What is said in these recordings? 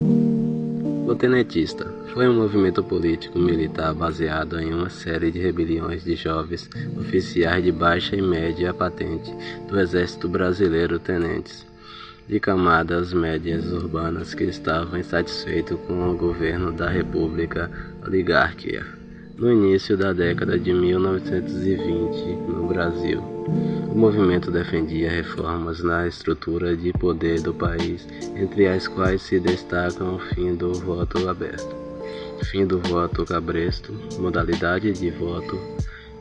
O Tenentista foi um movimento político-militar baseado em uma série de rebeliões de jovens oficiais de baixa e média patente do Exército Brasileiro, tenentes de camadas médias urbanas que estavam insatisfeitos com o governo da República Oligárquica no início da década de 1920 no Brasil. O movimento defendia reformas na estrutura de poder do país, entre as quais se destacam o fim do voto aberto, fim do voto cabresto, modalidade de voto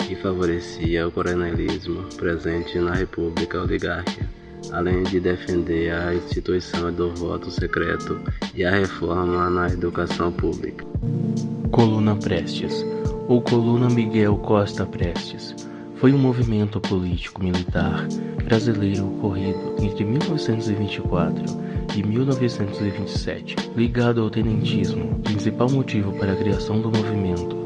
que favorecia o coronelismo presente na República Oligárquica, além de defender a instituição do voto secreto e a reforma na educação pública. Coluna Prestes, ou Coluna Miguel Costa Prestes, foi um movimento político-militar brasileiro ocorrido entre 1924 e 1927, ligado ao tenentismo. O principal motivo para a criação do movimento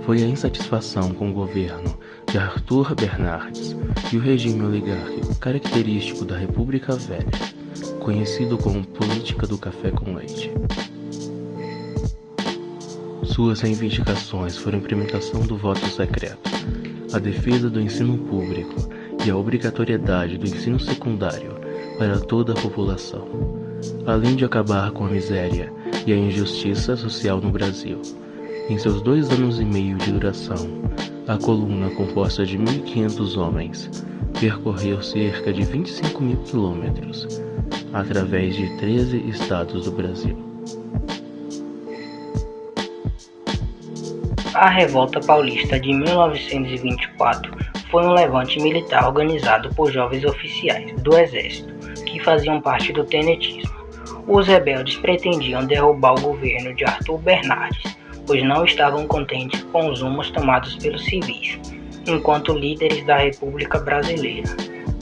foi a insatisfação com o governo de Arthur Bernardes e o regime oligárquico característico da República Velha, conhecido como política do café com leite. Suas reivindicações foram a implementação do voto secreto, a defesa do ensino público e a obrigatoriedade do ensino secundário para toda a população, além de acabar com a miséria e a injustiça social no Brasil. Em seus 2 anos e meio de duração, a coluna, composta de 1.500 homens, percorreu cerca de 25.000 quilômetros, através de 13 estados do Brasil. A Revolta Paulista de 1924 foi um levante militar organizado por jovens oficiais do Exército que faziam parte do tenetismo. Os rebeldes pretendiam derrubar o governo de Arthur Bernardes, pois não estavam contentes com os rumos tomados pelos civis, enquanto líderes da República Brasileira.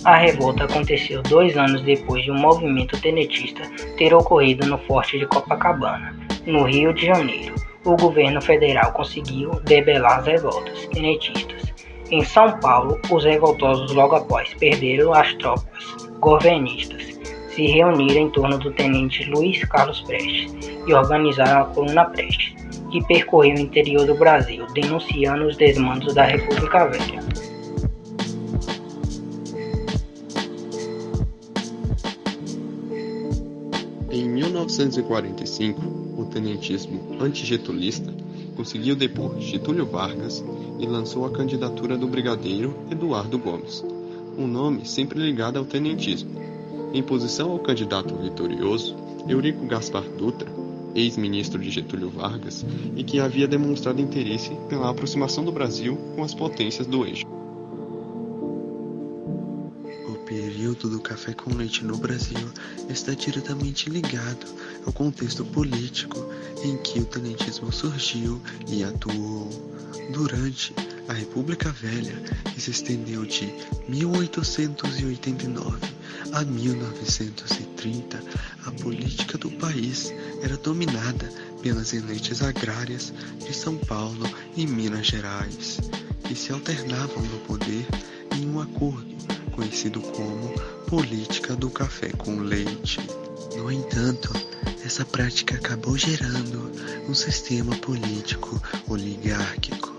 A revolta aconteceu 2 anos depois de um movimento tenentista ter ocorrido no Forte de Copacabana, no Rio de Janeiro. O governo federal conseguiu debelar as revoltas tenetistas. Em São Paulo, os revoltosos logo após perderam as tropas governistas, se reuniram em torno do tenente Luiz Carlos Prestes e organizaram a Coluna Prestes, que percorreu o interior do Brasil, denunciando os desmandos da República Velha. Em 1945, o tenentismo antigetulista conseguiu depor Getúlio Vargas e lançou a candidatura do brigadeiro Eduardo Gomes, um nome sempre ligado ao tenentismo. Em posição ao candidato vitorioso, Eurico Gaspar Dutra, ex-ministro de Getúlio Vargas, e que havia demonstrado interesse pela aproximação do Brasil com as potências do eixo. O período do café com leite no Brasil está diretamente ligado ao contexto político em que o tenentismo surgiu e atuou. Durante a República Velha, que se estendeu de 1889 a 1930, a política do país era dominada pelas elites agrárias de São Paulo e Minas Gerais, que se alternavam no poder em um acordo conhecido como política do café com leite. No entanto, essa prática acabou gerando um sistema político oligárquico,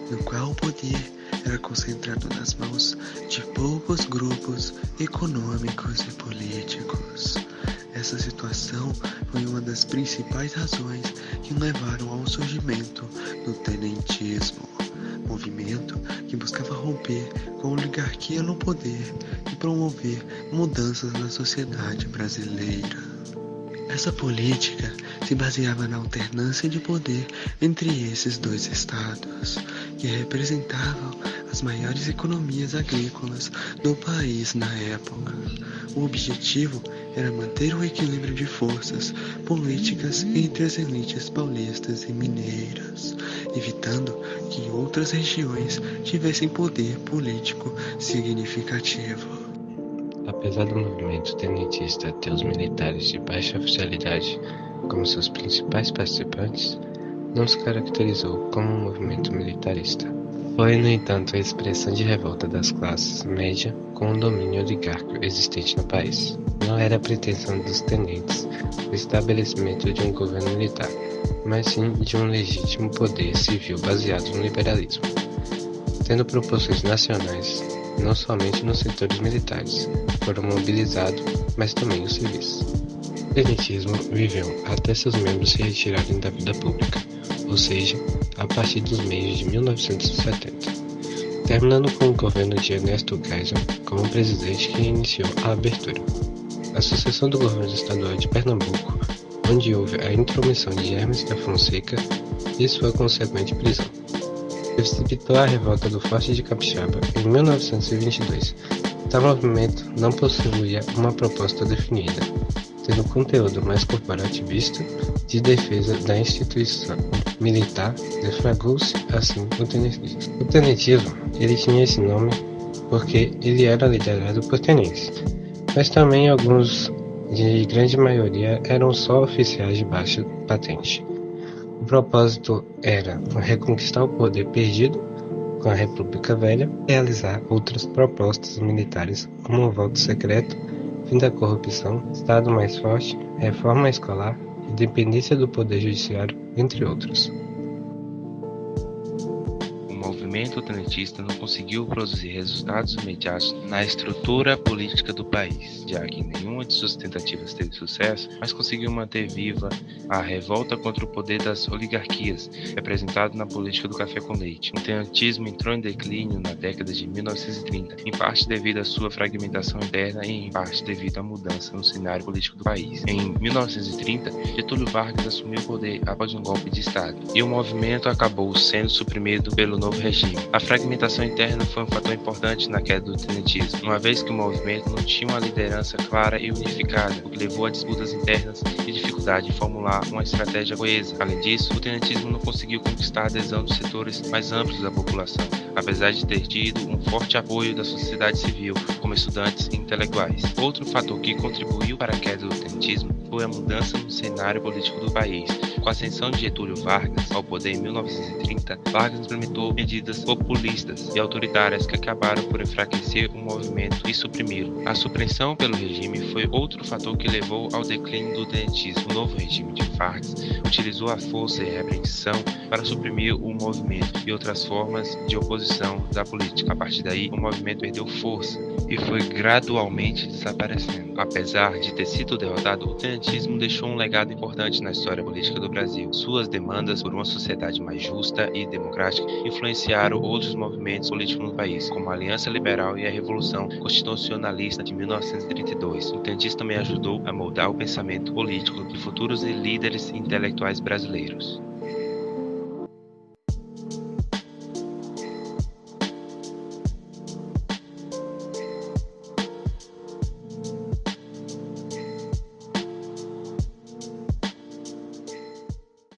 no qual o poder era concentrado nas mãos de poucos grupos econômicos e políticos. Essa situação foi uma das principais razões que levaram ao surgimento do tenentismo, movimento que buscava romper com a oligarquia no poder e promover mudanças na sociedade brasileira. Essa política se baseava na alternância de poder entre esses 2 estados, que representavam as maiores economias agrícolas do país na época. O objetivo era manter o equilíbrio de forças políticas entre as elites paulistas e mineiras, evitando que outras regiões tivessem poder político significativo. Apesar do movimento tenentista ter os militares de baixa oficialidade como seus principais participantes, não se caracterizou como um movimento militarista. Foi, no entanto, a expressão de revolta das classes média, com o domínio oligárquico existente no país. Não era a pretensão dos tenentes o estabelecimento de um governo militar, mas sim de um legítimo poder civil baseado no liberalismo, tendo proporções nacionais, não somente nos setores militares, foram mobilizados, mas também os civis. O tenetismo viveu até seus membros se retirarem da vida pública, ou seja, a partir dos meios de 1970, terminando com o governo de Ernesto Geisel como presidente que iniciou a abertura. A sucessão do governo estadual de Pernambuco, onde houve a intromissão de Hermes da Fonseca e sua consequente prisão. Precipitou a revolta do Forte de Capixaba em 1922. Tal movimento não possuía uma proposta definida, tendo conteúdo mais corporativista de defesa da instituição militar, deflagrou-se assim o tenetismo. O tenetismo, ele tinha esse nome porque ele era liderado por tenentes, mas também alguns, de grande maioria, eram só oficiais de baixa patente. O propósito era reconquistar o poder perdido com a República Velha, realizar outras propostas militares como o voto secreto, fim da corrupção, Estado mais forte, reforma escolar, independência do poder judiciário, entre outros. O movimento tenentista não conseguiu produzir resultados imediatos na estrutura política do país, já que nenhuma de suas tentativas teve sucesso, mas conseguiu manter viva a revolta contra o poder das oligarquias, representado na política do café com leite. O tenentismo entrou em declínio na década de 1930, em parte devido à sua fragmentação interna e em parte devido à mudança no cenário político do país. Em 1930, Getúlio Vargas assumiu o poder após um golpe de Estado, e o movimento acabou sendo suprimido pelo novo regime. A fragmentação interna foi um fator importante na queda do tenetismo, uma vez que o movimento não tinha uma liderança clara e unificada, o que levou a disputas internas e dificuldade em formular uma estratégia coesa. Além disso, o tenetismo não conseguiu conquistar a adesão dos setores mais amplos da população, apesar de ter tido um forte apoio da sociedade civil, como estudantes e intelectuais. Outro fator que contribuiu para a queda do tenetismo foi a mudança no cenário político do país. Com a ascensão de Getúlio Vargas ao poder em 1930, Vargas implementou medidas populistas e autoritárias que acabaram por enfraquecer o movimento e suprimi-lo. A supressão pelo regime foi outro fator que levou ao declínio do tenetismo. O novo regime de Vargas utilizou a força e a repressão para suprimir o movimento e outras formas de oposição da política. A partir daí, o movimento perdeu força e foi gradualmente desaparecendo. Apesar de ter sido derrotado, o tenetismo deixou um legado importante na história política do Brasil. Suas demandas por uma sociedade mais justa e democrática influenciaram outros movimentos políticos no país, como a Aliança Liberal e a Revolução Constitucionalista de 1932. O tenetismo também ajudou a moldar o pensamento político de futuros líderes intelectuais brasileiros.